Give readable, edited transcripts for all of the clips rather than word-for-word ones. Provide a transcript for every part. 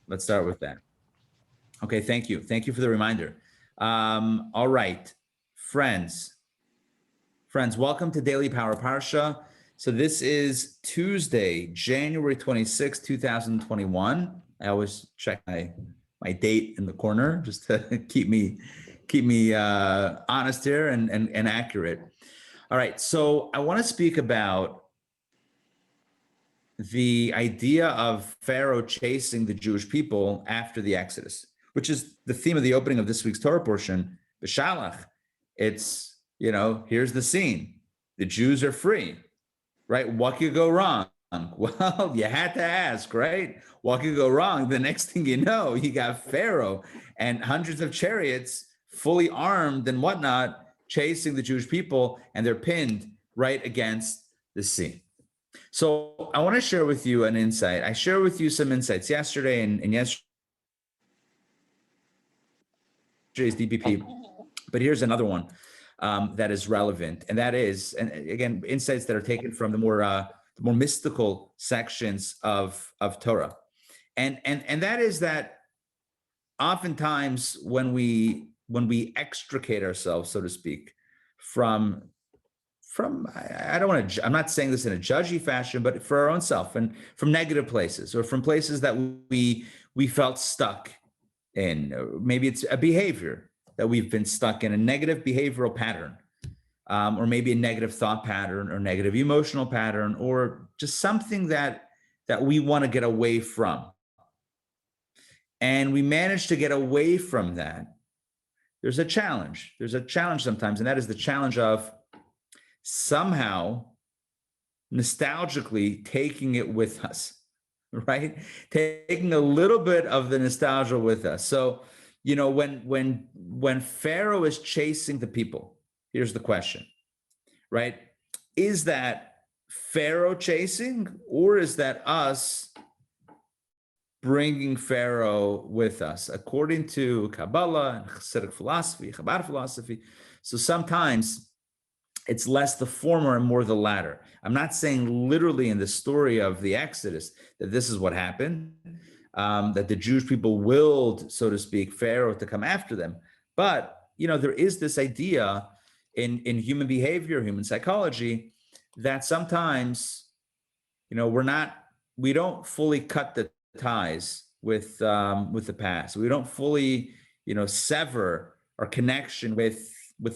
Let's start with that. Okay, thank you. Thank you for the reminder. All right, friends, welcome to Daily Power Parsha. So this is Tuesday, January 26, 2021. I always check my date in the corner just to keep me honest here and accurate. All right, so I want to speak about the idea of Pharaoh chasing the Jewish people after the Exodus, which is the theme of the opening of this week's Torah portion, Beshalach. It's, here's the scene. The Jews are free, right? What could go wrong? Well, you had to ask, right? What could go wrong? The next thing you know, you got Pharaoh and hundreds of chariots fully armed and whatnot chasing the Jewish people, and they're pinned right against the sea. So I want to share with you an insight. I shared with you some insights yesterday and yesterday's DPP, but here's another one that is relevant, and that is, and again, insights that are taken from the more mystical sections of Torah, and that is that oftentimes when we extricate ourselves, so to speak, from I don't want to, I'm not saying this in a judgy fashion, but for our own self, and from negative places or from places that we felt stuck in. Maybe it's a behavior that we've been stuck in, a negative behavioral pattern, or maybe a negative thought pattern or negative emotional pattern, or just something that we want to get away from. And we manage to get away from that. There's a challenge. There's a challenge sometimes, and that is the challenge of somehow nostalgically taking it with us, right? Taking a little bit of the nostalgia with us. So, when Pharaoh is chasing the people, here's the question, right? Is that Pharaoh chasing, or is that us bringing Pharaoh with us? According to Kabbalah and Hasidic philosophy, Chabad philosophy, so sometimes it's less the former and more the latter. I'm not saying literally in the story of the Exodus that this is what happened, that the Jewish people willed, so to speak, Pharaoh to come after them. But, there is this idea in human behavior, human psychology, that sometimes, we don't fully cut the ties with the past. We don't fully, sever our connection with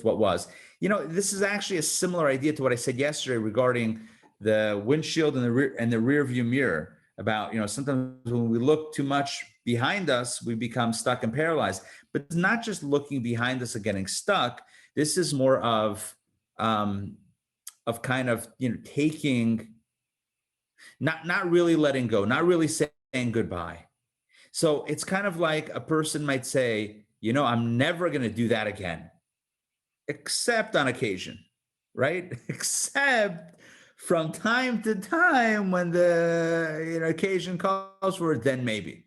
what was. This is actually a similar idea to what I said yesterday regarding the windshield and the rear view mirror, about, sometimes when we look too much behind us, we become stuck and paralyzed. But it's not just looking behind us and getting stuck. This is more of kind of, taking, not really letting go, not really saying goodbye. So it's kind of like a person might say, I'm never going to do that again, except on occasion, right? Except from time to time when the occasion calls for it, then maybe.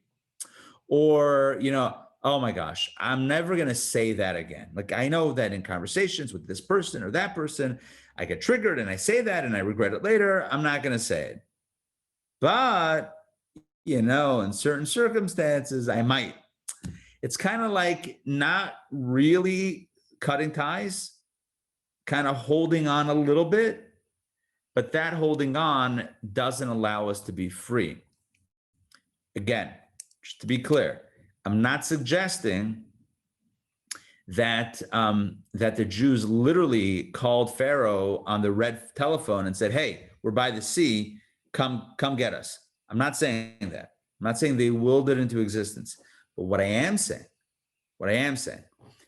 Or, oh my gosh, I'm never going to say that again. Like, I know that in conversations with this person or that person, I get triggered and I say that and I regret it later. I'm not going to say it. But, in certain circumstances, I might. It's kind of like not really cutting ties, kind of holding on a little bit, but that holding on doesn't allow us to be free. Again, just to be clear, I'm not suggesting that the Jews literally called Pharaoh on the red telephone and said, "Hey, we're by the sea, come get us." I'm not saying that. I'm not saying they willed it into existence. But what I am saying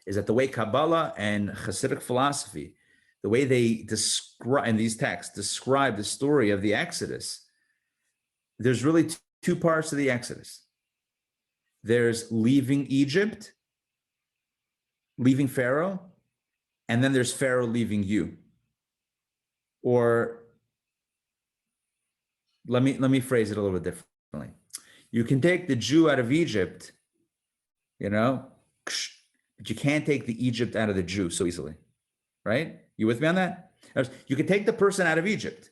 is that the way Kabbalah and Hasidic philosophy, the way they describe in these texts, describe the story of the Exodus, there's really two parts of the Exodus. There's leaving Egypt, leaving Pharaoh, and then there's Pharaoh leaving you. Or let me phrase it a little bit differently. You can take the Jew out of Egypt, but you can't take the Egypt out of the Jew so easily, right? You with me on that? You can take the person out of Egypt,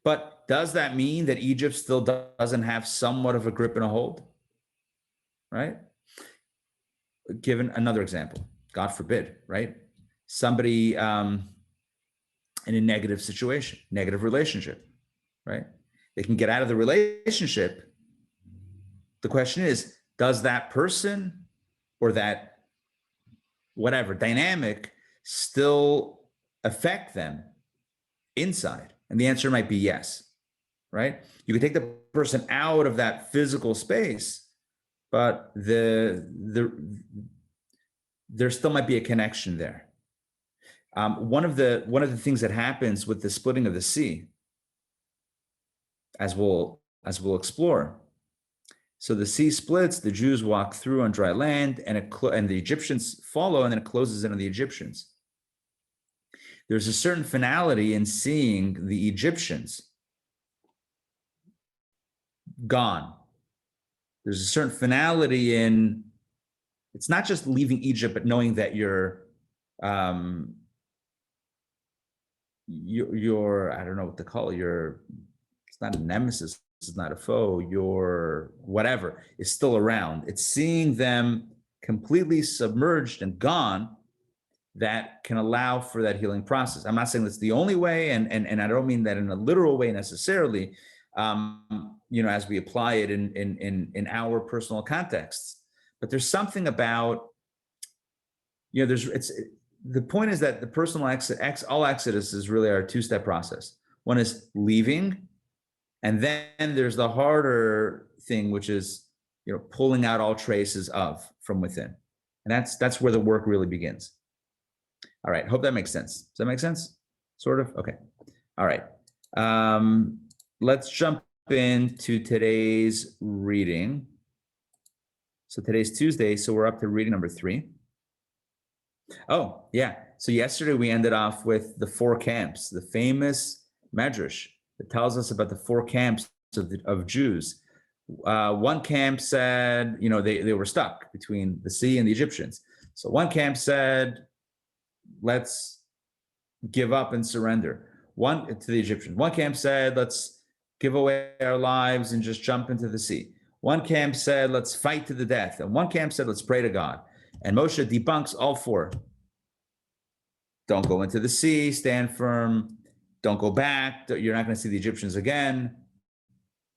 but does that mean that Egypt still doesn't have somewhat of a grip and a hold? right? Given another example, God forbid, right? Somebody in a negative situation, negative relationship, right? They can get out of the relationship. The question is, does that person or that whatever dynamic still affect them inside? And the answer might be yes, right? You can take the person out of that physical space, but there still might be a connection there. One of the things that happens with the splitting of the sea, as we'll explore. So the sea splits, the Jews walk through on dry land, and the Egyptians follow, and then it closes in on the Egyptians. There's a certain finality in seeing the Egyptians gone. There's a certain finality in, it's not just leaving Egypt, but knowing that you're I don't know what to call it, it's not a nemesis, it's not a foe, your whatever is still around. It's seeing them completely submerged and gone that can allow for that healing process. I'm not saying that's the only way, and I don't mean that in a literal way necessarily, as we apply it in our personal contexts. But there's something about, the point is that the personal all exodus is really our two-step process. One is leaving, and then there's the harder thing, which is, pulling out all traces of from within. And that's where the work really begins. All right, hope that makes sense. Does that make sense? Sort of? Okay. All right. Let's jump into today's reading. So today's Tuesday, so we're up to reading number 3. Oh, yeah. So yesterday we ended off with the 4 camps, the famous medrash that tells us about the 4 camps of Jews. One camp said, they were stuck between the sea and the Egyptians. So one camp said, let's give up and surrender to the Egyptians. One camp said, let's give away our lives and just jump into the sea. One camp said, let's fight to the death. And one camp said, let's pray to God. And Moshe debunks all 4. Don't go into the sea, stand firm, don't go back, you're not going to see the Egyptians again.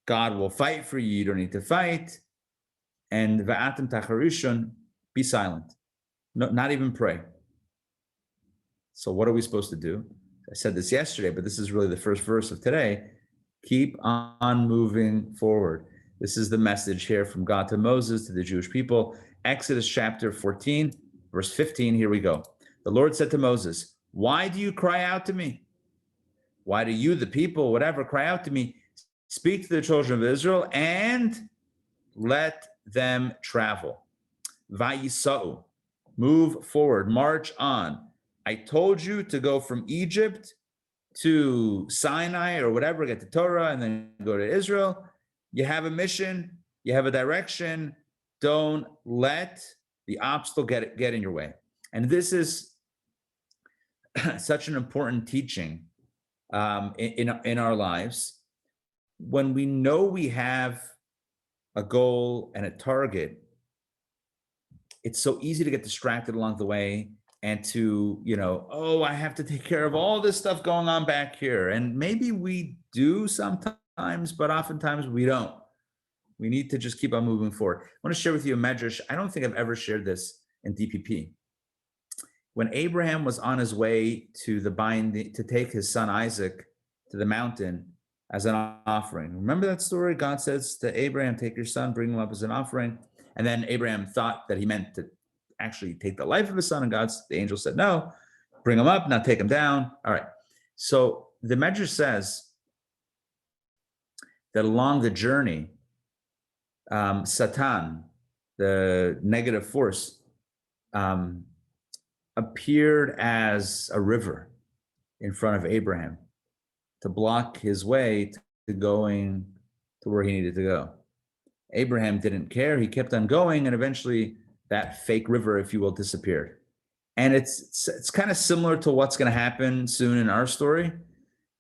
God will fight for you, you don't need to fight. And va'atem tacharishon, be silent. No, not even pray. So what are we supposed to do? I said this yesterday, but this is really the first verse of today. Keep on moving forward. This is the message here from God to Moses, to the Jewish people. Exodus chapter 14, verse 15, here we go. The Lord said to Moses, why do you cry out to me? Why do you, the people, whatever, cry out to me? Speak to the children of Israel and let them travel. Vayisa'u, move forward, march on. I told you to go from Egypt to Sinai or whatever, get to Torah, and then go to Israel. You have a mission, you have a direction. Don't let the obstacle get in your way. And this is such an important teaching in our lives. When we know we have a goal and a target, it's so easy to get distracted along the way and to, I have to take care of all this stuff going on back here. And maybe we do sometimes, but oftentimes we don't. We need to just keep on moving forward. I want to share with you a medrash. I don't think I've ever shared this in DPP. When Abraham was on his way to take his son Isaac to the mountain as an offering. Remember that story? God says to Abraham, take your son, bring him up as an offering. And then Abraham thought that he meant to actually take the life of his son, and the angel said, no, bring him up, now take him down. All right. So the medrash says that along the journey, Satan, the negative force, appeared as a river in front of Abraham to block his way to going to where he needed to go. Abraham didn't care. He kept on going, and eventually that fake river, if you will, disappeared. And it's kind of similar to what's going to happen soon in our story,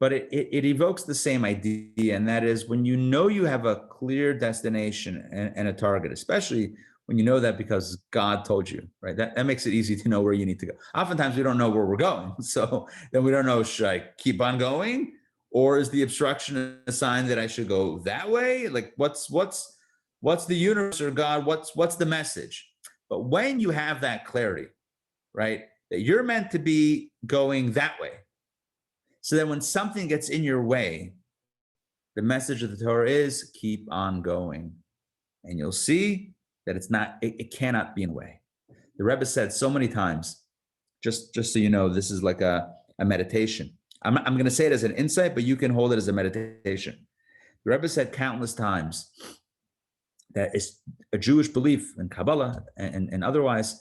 but it evokes the same idea, and that is when you know you have a clear destination and a target, especially when you know that because God told you, right? That makes it easy to know where you need to go. Oftentimes we don't know where we're going. So then we don't know, should I keep on going? Or is the obstruction a sign that I should go that way? Like what's the universe or God? What's the message? But when you have that clarity, right, that you're meant to be going that way. So then when something gets in your way, the message of the Torah is keep on going. And you'll see that it cannot be in the way. The Rebbe said so many times, just so you know, this is like a meditation. I'm going to say it as an insight, but you can hold it as a meditation. The Rebbe said countless times that it's a Jewish belief in Kabbalah and otherwise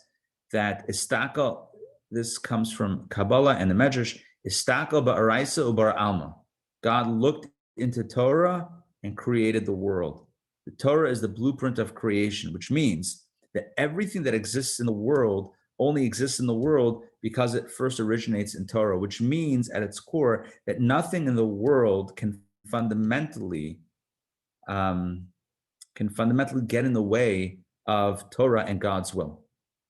that istakel, this comes from Kabbalah and the Medrash, istakel ba'araisa u'bar alma. God looked into Torah and created the world. The Torah is the blueprint of creation, which means that everything that exists in the world only exists in the world because it first originates in Torah, which means at its core that nothing in the world can fundamentally get in the way of Torah and God's will,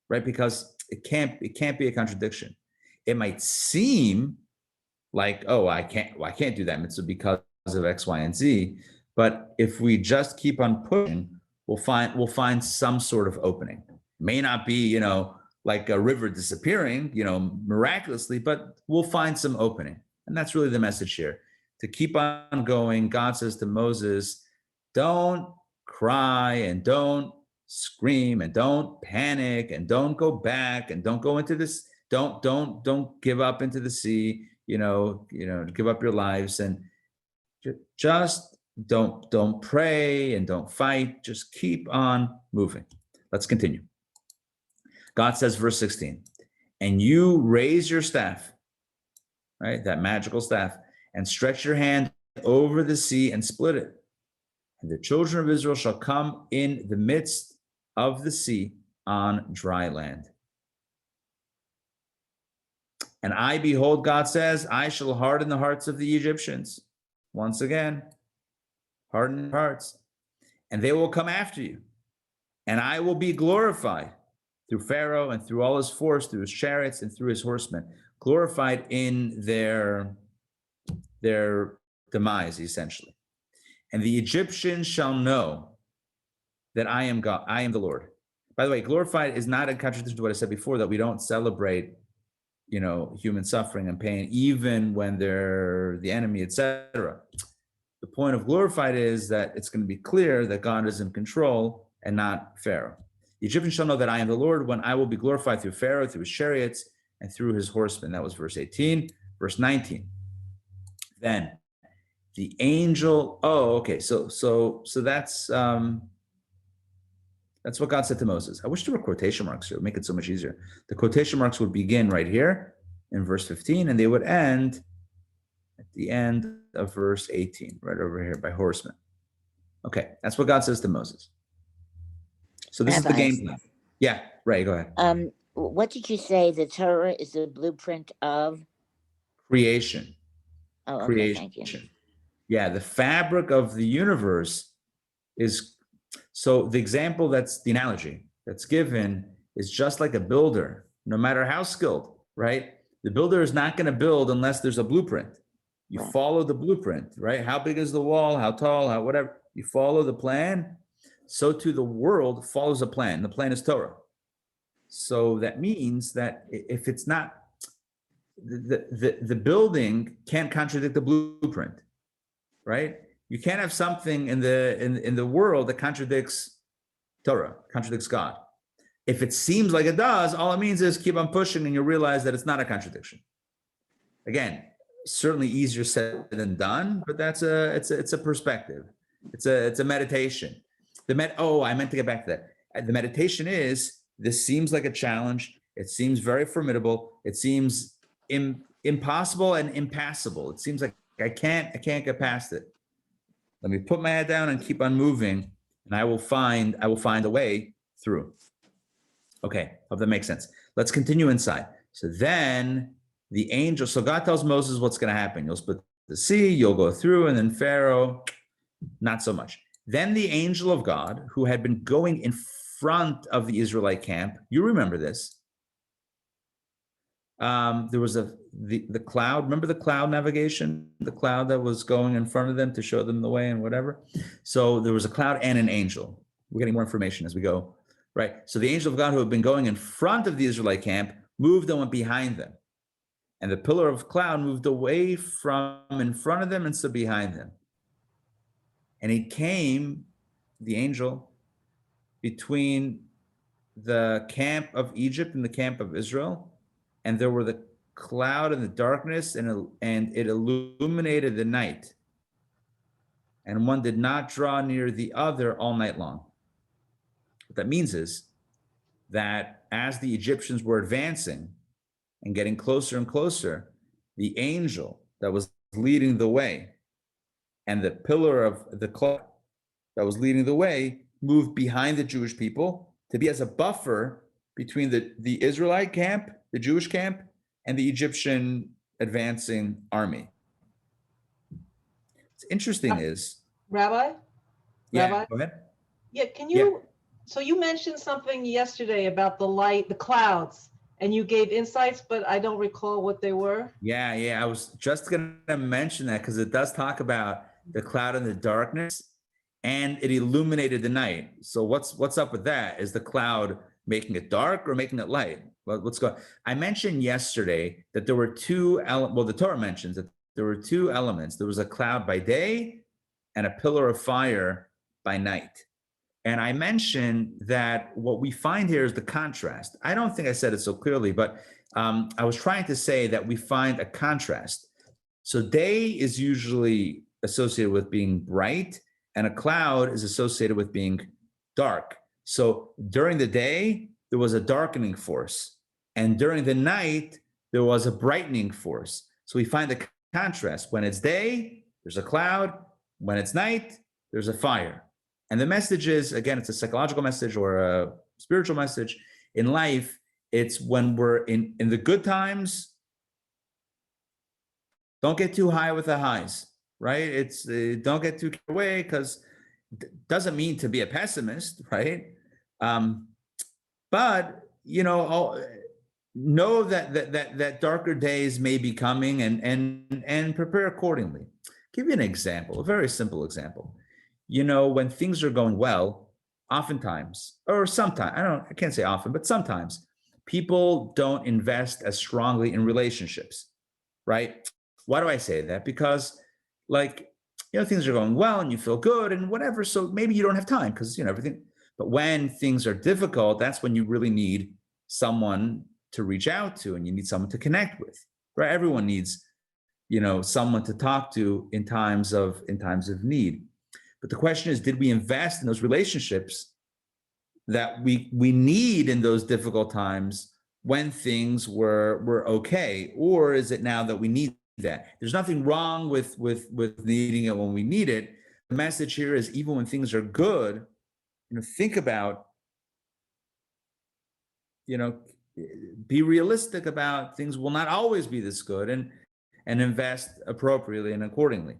right? Because it can't be a contradiction. It might seem like, oh, I can't do that mitzvah because of X, Y, and Z. But if we just keep on pushing, we'll find some sort of opening. It may not be, like a river disappearing, miraculously, but we'll find some opening. And that's really the message here. To keep on going, God says to Moses, don't cry and don't scream and don't panic and don't go back and don't go into this, don't give up into the sea, give up your lives and just don't pray and don't fight. Just keep on moving. Let's continue. God says, verse 16, and you raise your staff, right? That magical staff, and stretch your hand over the sea and split it. And the children of Israel shall come in the midst of the sea on dry land. And I, behold, God says, I shall harden the hearts of the Egyptians. Once again, harden hearts. And they will come after you. And I will be glorified through Pharaoh and through all his force, through his chariots and through his horsemen, glorified in their demise, essentially. And the Egyptians shall know that I am God, I am the Lord. By the way, glorified is not in contradiction to what I said before, that we don't celebrate, human suffering and pain, even when they're the enemy, etc. The point of glorified is that it's going to be clear that God is in control and not Pharaoh. The Egyptians shall know that I am the Lord when I will be glorified through Pharaoh, through his chariots, and through his horsemen. That was verse 18. Verse 19. Then the angel, so that's what God said to Moses. I wish there were quotation marks here. It would make it so much easier. The quotation marks would begin right here in verse 15, and they would end at the end of verse 18, right over here by horsemen. Okay, that's what God says to Moses. So this is the game plan. Yeah, right, go ahead. What did you say? The Torah is the blueprint of? Creation. Oh, okay, creation. Thank you. Yeah, the fabric of the universe is, so the example the analogy that's given is just like a builder, no matter how skilled, right? The builder is not going to build unless there's a blueprint. You Right. follow the blueprint, right? How big is the wall? How tall? How whatever. You follow the plan. So too the world follows a plan. The plan is Torah. So that means that if it's not, the building can't contradict the blueprint, right? You can't have something in the world that contradicts Torah, contradicts God. If it seems like it does, all it means is keep on pushing and you realize that it's not a contradiction. Again, certainly easier said than done, but it's a perspective. It's a meditation. I meant to get back to that. The meditation is, this seems like a challenge. It seems very formidable. It seems impossible and impassable. It seems like I can't get past it. Let me put my head down and keep on moving, and I will find a way through. Okay, hope that makes sense. Let's continue inside. So then the angel, so God tells Moses what's going to happen. You'll split the sea, you'll go through, and then Pharaoh, not so much. Then the angel of God, who had been going in front of the Israelite camp, you remember this. There was the cloud. Remember the cloud navigation? The cloud that was going in front of them to show them the way and whatever. So there was a cloud and an angel. We're getting more information as we go, right? So the angel of God, who had been going in front of the Israelite camp, moved and went behind them. And the pillar of cloud moved away from in front of them and stood behind them. And he came, the angel, between the camp of Egypt and the camp of Israel. And there were the cloud and the darkness, and it illuminated the night. And one did not draw near the other all night long. What that means is that as the Egyptians were advancing and getting closer and closer, the angel that was leading the way and the pillar of the cloud that was leading the way moved behind the Jewish people to be as a buffer between the Israelite camp, the Jewish camp, and the Egyptian advancing army. What's interesting is... Rabbi? Yeah, Rabbi? go ahead. Yeah, can you, so you mentioned something yesterday about the light, the clouds, and you gave insights, but I don't recall what they were. Yeah, I was just going to mention that because it does talk about the cloud and the darkness, and it illuminated the night. So what's up with that? Is the cloud making it dark or making it light? Well, let's go. I mentioned yesterday that there were the Torah mentions that there were two elements. There was a cloud by day and a pillar of fire by night. And I mentioned that what we find here is the contrast. I don't think I said it so clearly, but I was trying to say that we find a contrast. So day is usually associated with being bright, and a cloud is associated with being dark. So during the day, there was a darkening force, and during the night, there was a brightening force. So we find a contrast. When it's day, there's a cloud. When it's night, there's a fire. And the message is, again, it's a psychological message or a spiritual message. In life, it's when we're in the good times, don't get too high with the highs, right? It's don't get too carried away, because it doesn't mean to be a pessimist, right? But, know that darker days may be coming, and prepare accordingly. Give you an example, a very simple example. When things are going well, oftentimes, or sometimes, I can't say often, but sometimes people don't invest as strongly in relationships, right? Why do I say that? Because things are going well and you feel good and whatever. So maybe you don't have time because, everything. But when things are difficult, that's when you really need someone to reach out to, and you need someone to connect with, right? Everyone needs, someone to talk to in times of need. But the question is, did we invest in those relationships that we need in those difficult times when things were okay? Or is it now that we need that? There's nothing wrong with needing it when we need it. The message here is, even when things are good, think about, be realistic about things will not always be this good, and invest appropriately and accordingly.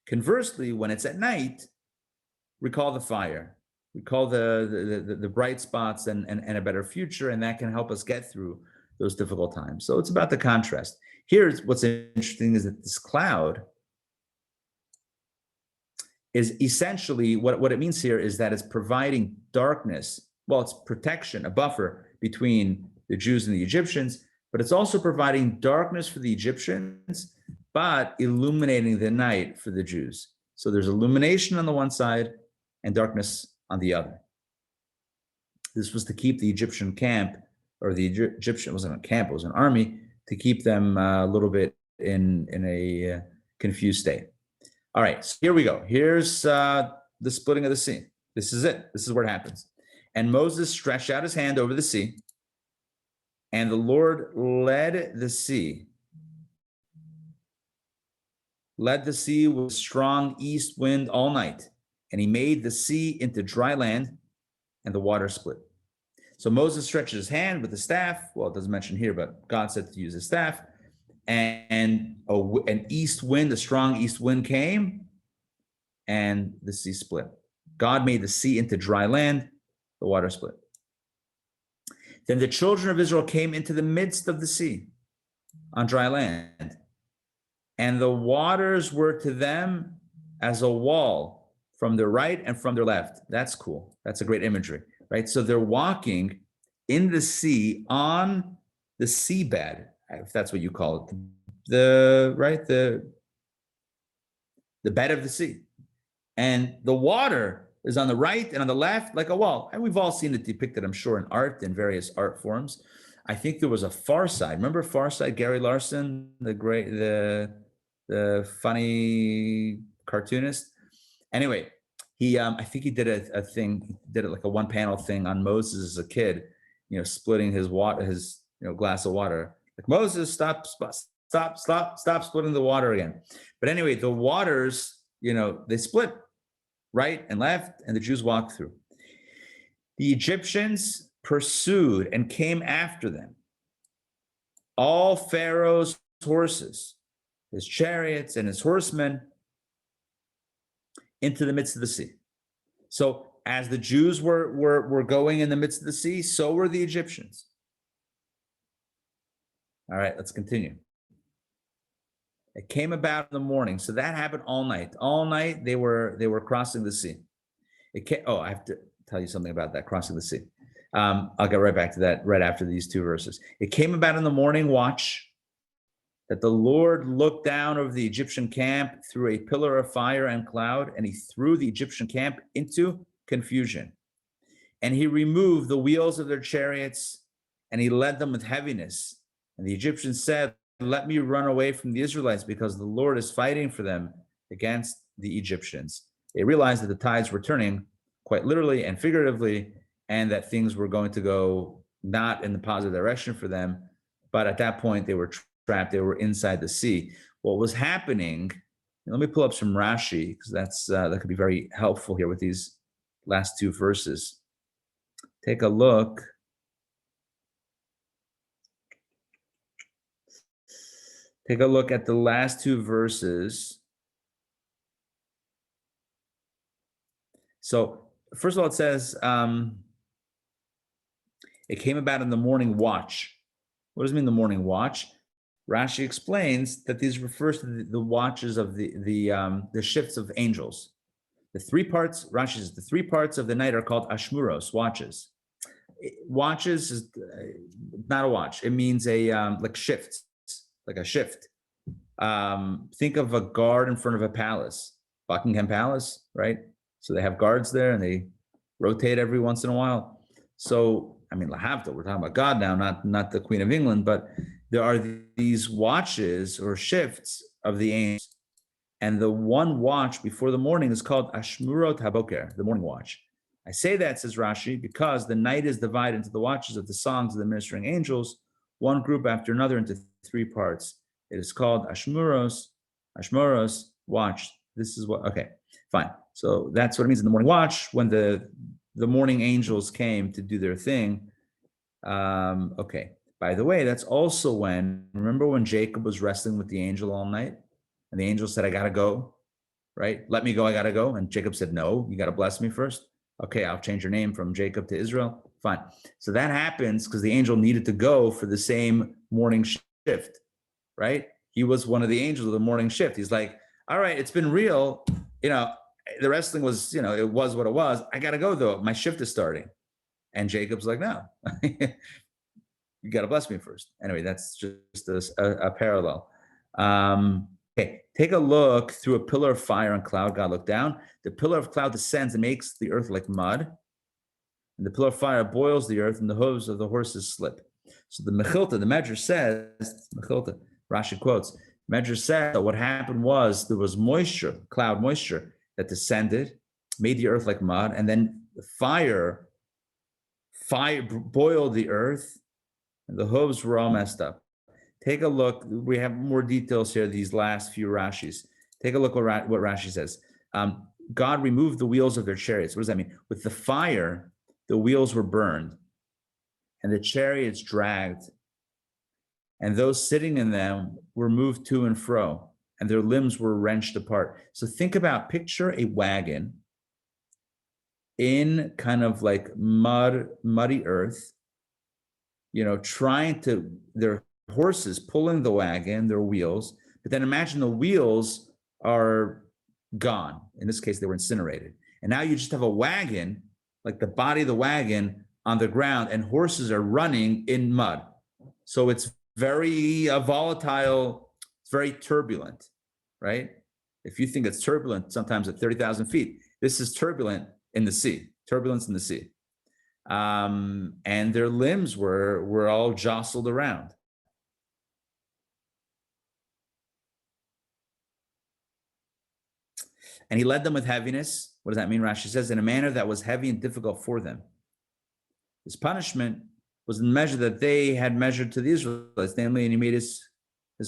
Conversely, when it's at night, recall the fire, recall the bright spots and a better future, and that can help us get through those difficult times. So it's about the contrast. Here's what's interesting is that this cloud is essentially, what it means here is that it's providing darkness. Well, it's protection, a buffer between the Jews and the Egyptians, but it's also providing darkness for the Egyptians, but illuminating the night for the Jews. So there's illumination on the one side and darkness on the other. This was to keep the Egyptian camp, or the Egyptian, it wasn't a camp, it was an army, to keep them a little bit in a confused state. All right, so here we go. Here's the splitting of the sea. This is it. This is where it happens. And Moses stretched out his hand over the sea, and the Lord led the sea with strong east wind all night, and he made the sea into dry land, and the water split. So Moses stretched his hand with the staff. Well, it doesn't mention here, but God said to use his staff. And an east wind, a strong east wind came, and the sea split. God made the sea into dry land, the water split. Then the children of Israel came into the midst of the sea on dry land, and the waters were to them as a wall from their right and from their left. That's cool. That's a great imagery, right? So they're walking in the sea on the seabed, if that's what you call it, the bed of the sea. And the water is on the right and on the left like a wall. And we've all seen it depicted, I'm sure, in art, in various art forms. I think there was a Far Side. Remember Far Side, Gary Larson, the funny cartoonist? Anyway, I think he did a thing, did it like a one panel thing on Moses as a kid, splitting his glass of water. Like, Moses, stop splitting the water again. But anyway, the waters, they split right and left, and the Jews walked through. The Egyptians pursued and came after them. All Pharaoh's horses, his chariots and his horsemen, into the midst of the sea. So as the Jews were going in the midst of the sea, so were the Egyptians. All right, let's continue. It came about in the morning. So that happened all night. All night they were crossing the sea. I have to tell you something about that, crossing the sea. I'll get right back to that right after these two verses. It came about in the morning watch that the Lord looked down over the Egyptian camp through a pillar of fire and cloud, and he threw the Egyptian camp into confusion. And he removed the wheels of their chariots, and he led them with heaviness. And the Egyptians said, "Let me run away from the Israelites, because the Lord is fighting for them against the Egyptians." They realized that the tides were turning, quite literally and figuratively, and that things were going to go not in the positive direction for them. But at that point, they were trapped. They were inside the sea. What was happening, let me pull up some Rashi, because that could be very helpful here with these last two verses. Take a look. Take a look at the last two verses. So first of all, it says, it came about in the morning watch. What does it mean, the morning watch? Rashi explains that these refers to the watches of the shifts of angels. The three parts, Rashi says, the three parts of the night are called Ashmiros, watches. Watches is not a watch. It means like shifts, like a shift. Think of a guard in front of a palace, Buckingham Palace, right? So they have guards there and they rotate every once in a while. So, I mean, lahavdil, we're talking about God now, not the Queen of England, but there are these watches or shifts of the angels. And the one watch before the morning is called Ashmiro Haboker, the morning watch. I say that, says Rashi, because the night is divided into the watches of the songs of the ministering angels, one group after another, into three parts. It is called Ashmiros, watch. This is what, okay, fine. So that's what it means in the morning watch, when the morning angels came to do their thing. Okay, by the way, that's also remember when Jacob was wrestling with the angel all night? And the angel said, I gotta go, right? Let me go, I gotta go. And Jacob said, no, you gotta bless me first. Okay, I'll change your name from Jacob to Israel. Fine. So that happens because the angel needed to go for the same morning shift, right? He was one of the angels of the morning shift. He's like, all right, it's been real. The wrestling was, it was what it was. I got to go though. My shift is starting. And Jacob's like, no, you got to bless me first. Anyway, that's just a parallel. Okay, take a look through a pillar of fire and cloud. God looked down. The pillar of cloud descends and makes the earth like mud. And the pillar of fire boils the earth, and the hooves of the horses slip. So the Mechilta, the Medrash says, Rashi quotes, Medrash said that what happened was there was moisture, cloud moisture, that descended, made the earth like mud, and then the fire boiled the earth, and the hooves were all messed up. Take a look. We have more details here, these last few Rashis. Take a look what Rashi says. God removed the wheels of their chariots. What does that mean? With the fire, the wheels were burned, and the chariots dragged, and those sitting in them were moved to and fro, and their limbs were wrenched apart. So picture a wagon in kind of like muddy earth, trying to, their horses pulling the wagon, their wheels, but then imagine the wheels are gone. In this case, they were incinerated. And now you just have a wagon, like the body of the wagon on the ground, and horses are running in mud. So it's very volatile, it's very turbulent, right? If you think it's turbulent, sometimes at 30,000 feet, this is turbulent in the sea, turbulence in the sea. And their limbs were all jostled around. And he led them with heaviness. What does that mean? Rashi says, in a manner that was heavy and difficult for them. His punishment was in the measure that they had measured to the Israelites, namely, and he made his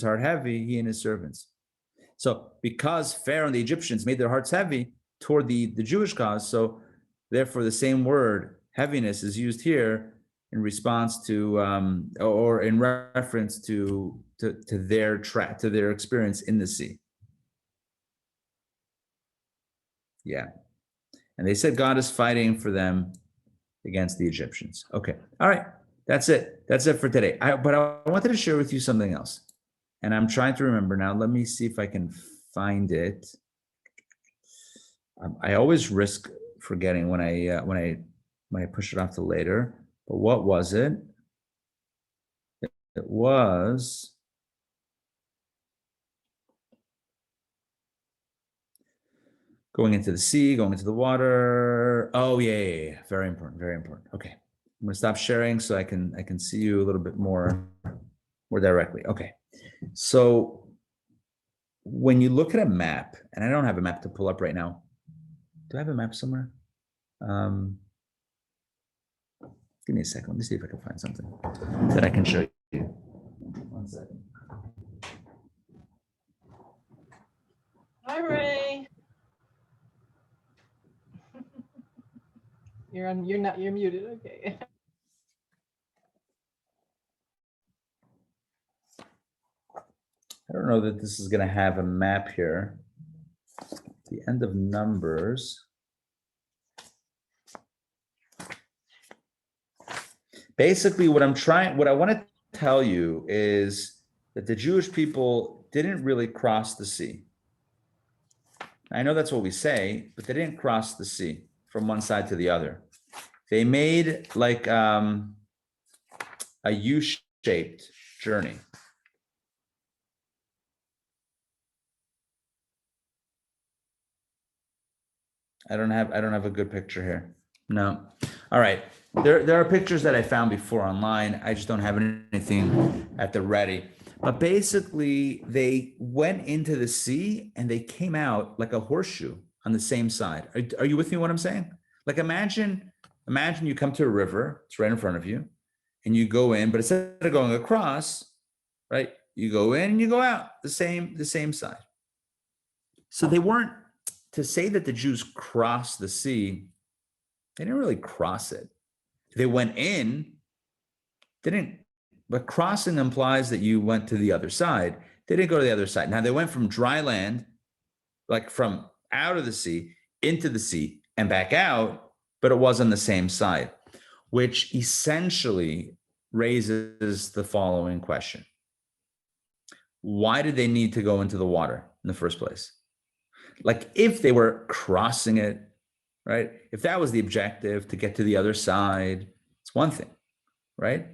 heart heavy, he and his servants. So because Pharaoh and the Egyptians made their hearts heavy toward the Jewish cause, so therefore the same word, heaviness, is used here in response to, or in reference to their experience in the sea. Yeah. And they said God is fighting for them against the Egyptians. Okay. All right. That's it. That's it for today. But I wanted to share with you something else. And I'm trying to remember now. Let me see if I can find it. I always risk forgetting when I push it off to later. But what was it? It was going into the sea, going into the water. Oh, yeah. Very important, very important. Okay. I'm gonna stop sharing so I can see you a little bit more directly. Okay. So when you look at a map, and I don't have a map to pull up right now. Do I have a map somewhere? Give me a second. Let me see if I can find something that I can show you. 1 second. Hi, Ray. You're muted. Okay. I don't know that this is going to have a map here. The end of Numbers. Basically, what I want to tell you is that the Jewish people didn't really cross the sea. I know that's what we say, but they didn't cross the sea from one side to the other. They made like a U-shaped journey. I don't have a good picture here. No. All right. There are pictures that I found before online. I just don't have anything at the ready. But basically, they went into the sea and they came out like a horseshoe on the same side. Are you with me what I'm saying? Like imagine you come to a river, it's right in front of you, and you go in, but instead of going across, right, you go in and you go out the same side. So they weren't, to say that the Jews crossed the sea, they didn't really cross it. They went in, but crossing implies that you went to the other side. They didn't go to the other side. Now they went from dry land, like from out of the sea into the sea and back out, but it was on the same side, which essentially raises the following question. Why did they need to go into the water in the first place? Like if they were crossing it, right? If that was the objective, to get to the other side, it's one thing, right?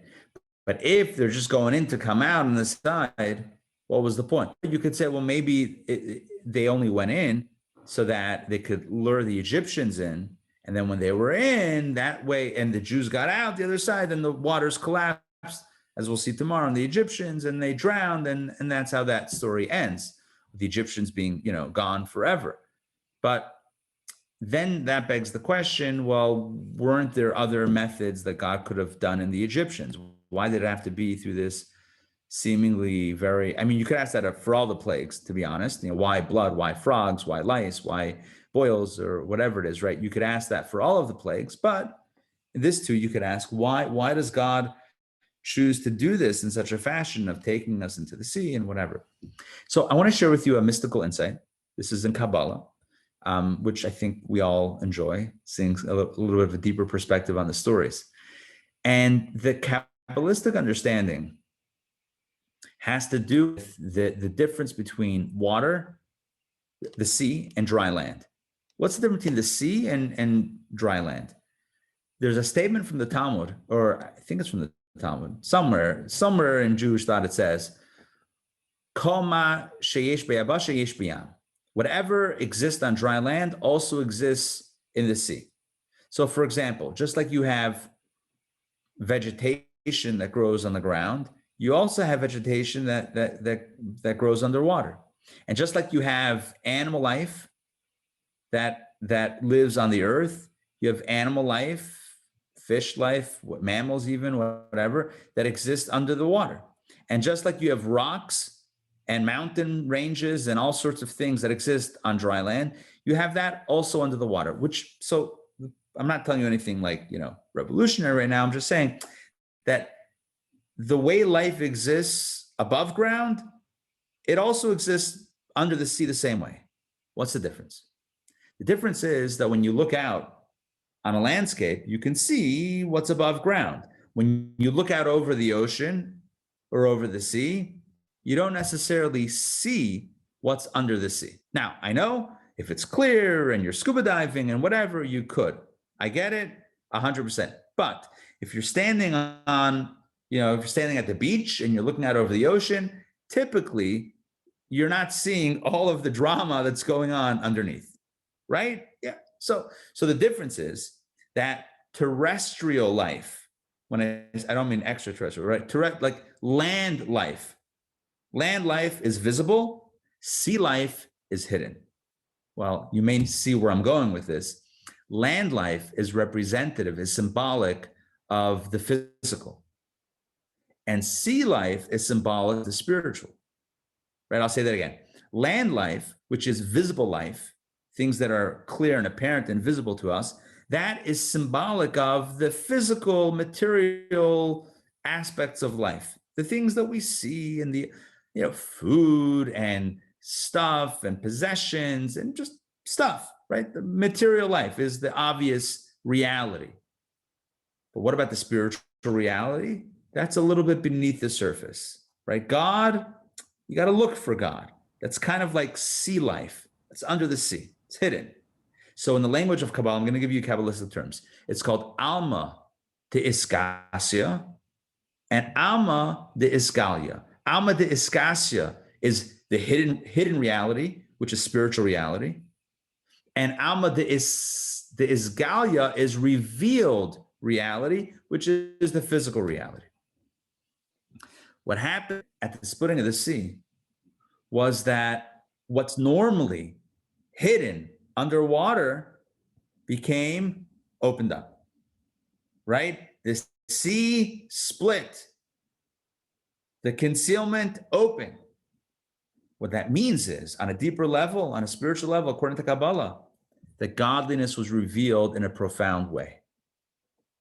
But if they're just going in to come out on the side, what was the point? You could say, well, maybe they only went in so that they could lure the Egyptians in. And then when they were in that way, and the Jews got out the other side, then the waters collapsed, as we'll see tomorrow, and the Egyptians, and they drowned. And that's how that story ends. The Egyptians being, gone forever. But then that begs the question, well, weren't there other methods that God could have done in the Egyptians? Why did it have to be through this seemingly very, you could ask that for all the plagues, to be honest. Why blood, why frogs, why lice, why boils, or whatever it is, right? You could ask that for all of the plagues, but in this too, you could ask, why does God choose to do this in such a fashion of taking us into the sea and whatever? So I want to share with you a mystical insight. This is in Kabbalah. which I think we all enjoy, seeing a little bit of a deeper perspective on the stories. And the Kabbalistic understanding has to do with the difference between water, the sea, and dry land. What's the difference between the sea and dry land? There's a statement from the Talmud, or I think it's from the Talmud, somewhere in Jewish thought it says, Kol ma sheyesh b'yabasha yesh b'yam. Whatever exists on dry land also exists in the sea. So for example, just like you have vegetation that grows on the ground, you also have vegetation that grows underwater. And just like you have animal life that lives on the earth, you have animal life, fish life, mammals even, whatever, that exists under the water. And just like you have rocks and mountain ranges and all sorts of things that exist on dry land, you have that also under the water, so I'm not telling you anything like, revolutionary right now. I'm just saying that the way life exists above ground, it also exists under the sea the same way. What's the difference? The difference is that when you look out on a landscape, you can see what's above ground. When you look out over the ocean or over the sea, you don't necessarily see what's under the sea. Now, I know if it's clear and you're scuba diving and whatever, you could. I get it, 100%. But if you're standing if you're standing at the beach and you're looking out over the ocean, typically you're not seeing all of the drama that's going on underneath, right? Yeah. So the difference is that terrestrial life, when I don't mean extraterrestrial, right? Like land life is visible, sea life is hidden. Well, you may see where I'm going with this. Land life is representative, is symbolic of the physical. And sea life is symbolic of the spiritual, right? I'll say that again. Land life, which is visible life, things that are clear and apparent and visible to us, that is symbolic of the physical, material aspects of life, the things that we see in the, food and stuff and possessions and just stuff, right? The material life is the obvious reality. But what about the spiritual reality? That's a little bit beneath the surface, right? God, you got to look for God. That's kind of like sea life. It's under the sea. It's hidden. So in the language of Kabbalah, I'm going to give you Kabbalistic terms. It's called Alma de Iskasia and Alma de Iskalia. Alma de Iskasia is the hidden reality, which is spiritual reality. And Alma de Isgalia is revealed reality, which is the physical reality. What happened at the splitting of the sea was that what's normally hidden underwater became opened up, right? The sea split, the concealment opened. What that means is, on a deeper level, on a spiritual level, according to Kabbalah, that godliness was revealed in a profound way.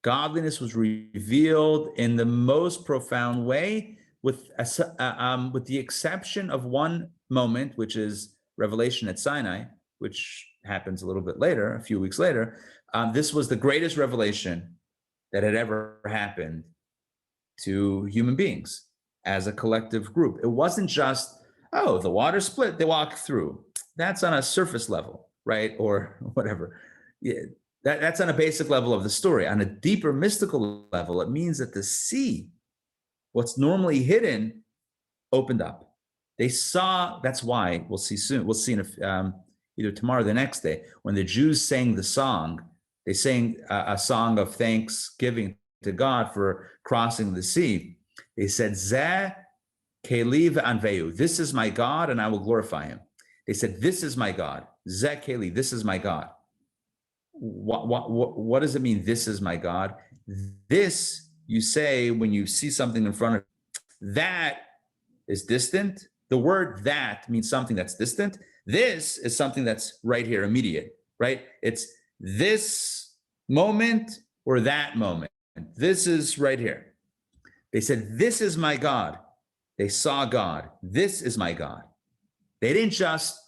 Godliness was revealed in the most profound way, with the exception of one moment, which is revelation at Sinai, which happens a little bit later, a few weeks later. This was the greatest revelation that had ever happened to human beings as a collective group. It wasn't just, the water split, they walk through. That's on a surface level, right? Or whatever. Yeah, that's on a basic level of the story. On a deeper mystical level, it means that the sea, what's normally hidden, opened up. They saw, that's why, we'll see soon, we'll see in either tomorrow or the next day, when the Jews sang the song, they sang a song of thanksgiving to God for crossing the sea. They said, Zeh Keli v'anveu, this is my God and I will glorify him. They said, this is my God. Zeh Keli, this is my God. What does it mean, this is my God? This, you say when you see something in front of you, that is distant. The word that means something that's distant. This is something that's right here, immediate, right? It's this moment or that moment. This is right here. They said, this is my God. They saw God. This is my God. They didn't just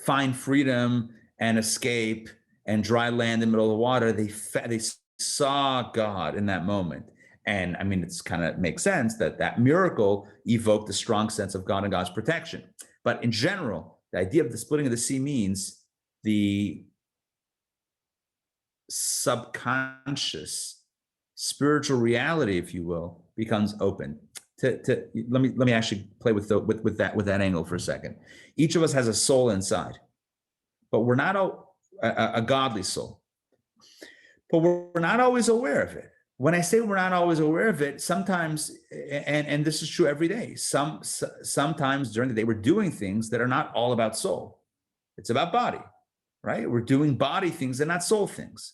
find freedom and escape and dry land in the middle of the water. They saw God in that moment. And I mean, it's kind of makes sense that miracle evoked a strong sense of God and God's protection. But in general, the idea of the splitting of the sea means the subconscious spiritual reality, if you will, becomes open. Let me actually play with that angle for a second. Each of us has a soul inside, but we're not a godly soul. But we're not always aware of it. When I say we're not always aware of it, sometimes, and this is true every day, sometimes during the day, we're doing things that are not all about soul. It's about body, right? We're doing body things and not soul things.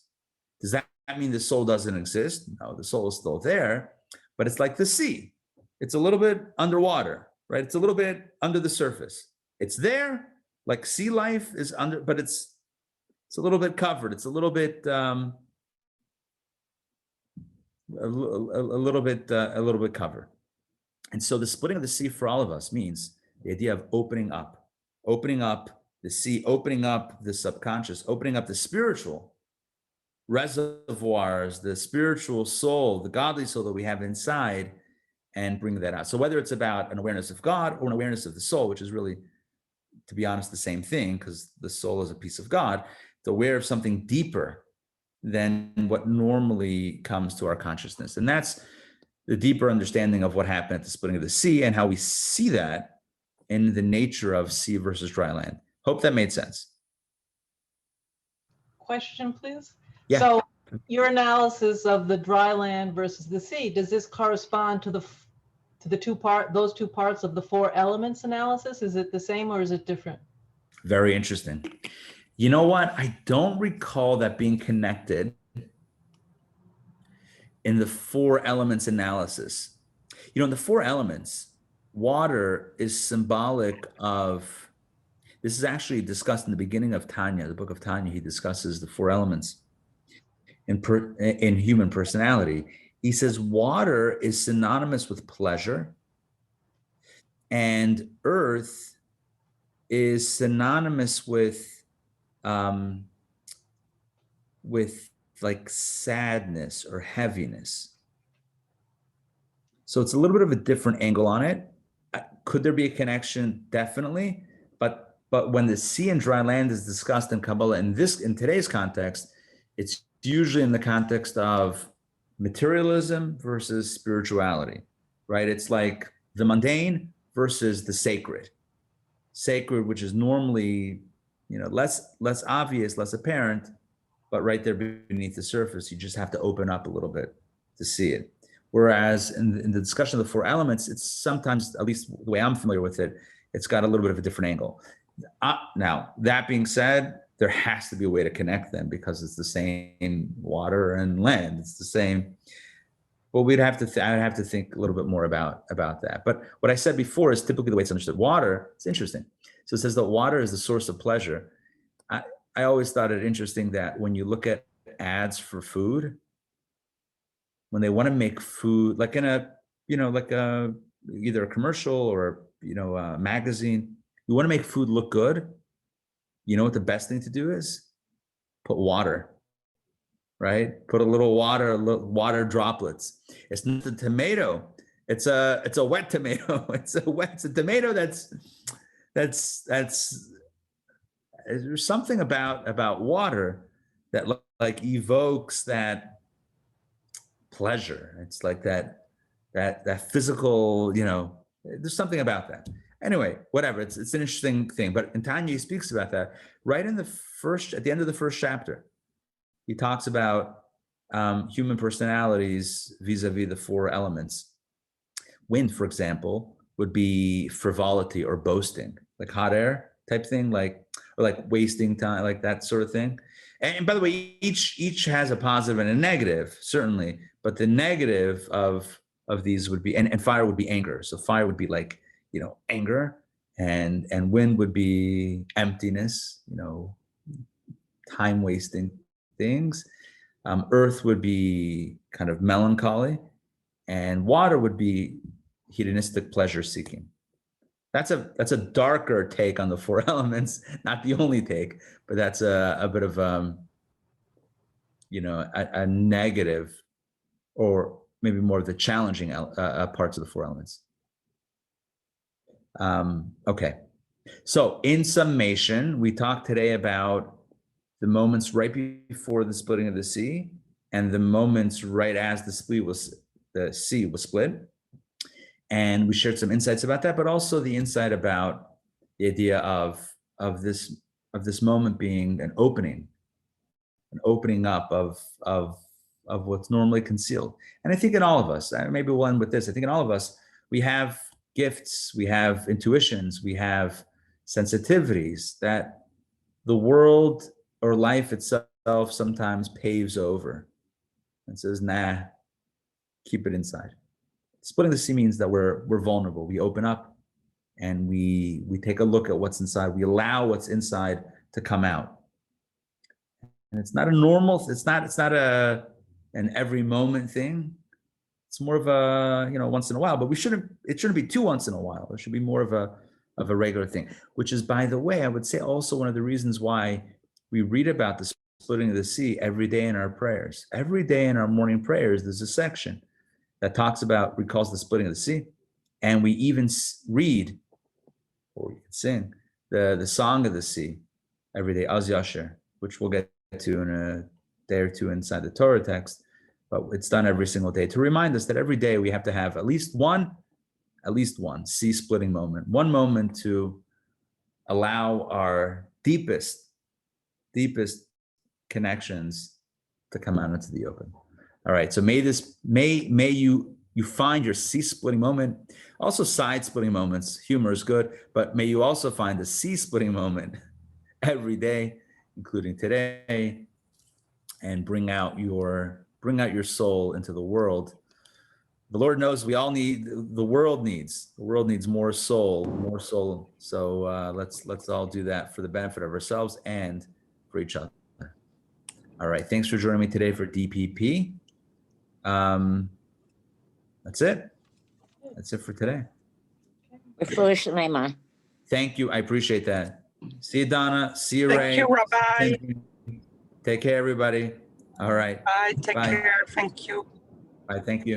Does that mean the soul doesn't exist? No, the soul is still there, but it's like the sea. It's a little bit underwater, right? It's a little bit under the surface. It's there, like sea life is under, but it's a little bit covered. It's a little bit, a little bit covered. And so the splitting of the sea for all of us means the idea of opening up the sea, opening up the subconscious, opening up the spiritual reservoirs, the spiritual soul, the godly soul that we have inside, and bring that out. So whether it's about an awareness of God or an awareness of the soul, which is really, to be honest, the same thing, because the soul is a piece of God, it's aware of something deeper than what normally comes to our consciousness. And that's the deeper understanding of what happened at the splitting of the sea and how we see that in the nature of sea versus dry land. Hope that made sense. Question, please. Yeah. So your analysis of the dry land versus the sea, does this correspond to those two parts of the four elements analysis? Is it the same or is it different? Very interesting. You know what? I don't recall that being connected in the four elements analysis. You know, in the four elements, water is symbolic of, this is actually discussed in the beginning of Tanya, the book of Tanya. He discusses the four elements in human personality. He says water is synonymous with pleasure, and earth is synonymous with like sadness or heaviness. So it's a little bit of a different angle on it. Could there be a connection? Definitely. But when the sea and dry land is discussed in Kabbalah in today's context, it's usually in the context of materialism versus spirituality, right? It's like the mundane versus the sacred. Sacred, which is normally, less obvious, less apparent, but right there beneath the surface, you just have to open up a little bit to see it. Whereas in the discussion of the four elements, it's sometimes, at least the way I'm familiar with it, it's got a little bit of a different angle. Now, that being said, there has to be a way to connect them because it's the same water and land. It's the same. Well, I'd have to think a little bit more about that. But what I said before is typically the way it's understood. Water, it's interesting. So it says that water is the source of pleasure. I always thought it interesting that when you look at ads for food, when they want to make food, like in either a commercial or, a magazine, you want to make food look good. You know what the best thing to do is? Put water, right? Put a little water droplets. It's not the tomato. It's a wet tomato. It's a tomato that's there's something about water that like evokes that pleasure. It's like that physical, there's something about that. Anyway, whatever, it's an interesting thing. But in Tanya, he speaks about that right at the end of the first chapter. He talks about human personalities vis-a-vis the four elements. Wind, for example, would be frivolity or boasting, like hot air type thing, or wasting time, like that sort of thing. And by the way, each has a positive and a negative, certainly, but the negative of these would be, and fire would be anger. So fire would be like, anger, and wind would be emptiness, time wasting things. Earth would be kind of melancholy, and water would be hedonistic pleasure seeking. That's a darker take on the four elements, not the only take, but that's a bit of a negative, or maybe more of the challenging parts of the four elements. Okay, so in summation, we talked today about the moments right before the splitting of the sea and the moments right as the sea was split. And we shared some insights about that, but also the insight about the idea of this moment being an opening up of what's normally concealed. And I think in all of us, maybe we'll end with this. I think in all of us, we have gifts, we have intuitions, we have sensitivities that the world or life itself sometimes paves over and says, nah, keep it inside. Splitting the sea means that we're vulnerable. We open up and we take a look at what's inside. We allow what's inside to come out. And it's not an every moment thing. It's more of a, once in a while, but it shouldn't be too once in a while. It should be more of a regular thing, which is, by the way, I would say also one of the reasons why we read about the splitting of the sea every day in our prayers. Every day in our morning prayers, there's a section that recalls the splitting of the sea. And we even read, or we can sing, the song of the sea every day, Az Yasher, which we'll get to in a day or two inside the Torah text, but it's done every single day to remind us that every day we have to have at least one sea splitting moment, one moment to allow our deepest connections to come out into the open. All right, so may you find your sea splitting moment, also side splitting moments. Humor is good, but may you also find the sea splitting moment every day, including today, and bring out your soul into the world. The Lord knows the world needs more soul. So let's all do that for the benefit of ourselves and for each other. All right, thanks for joining me today for DPP. That's it. That's it for today. Thank you. I appreciate that. See you, Donna. See you, Ray. Thank you, Rabbi. Take care, everybody. All right. Bye. Take care. Thank you. Bye. Thank you.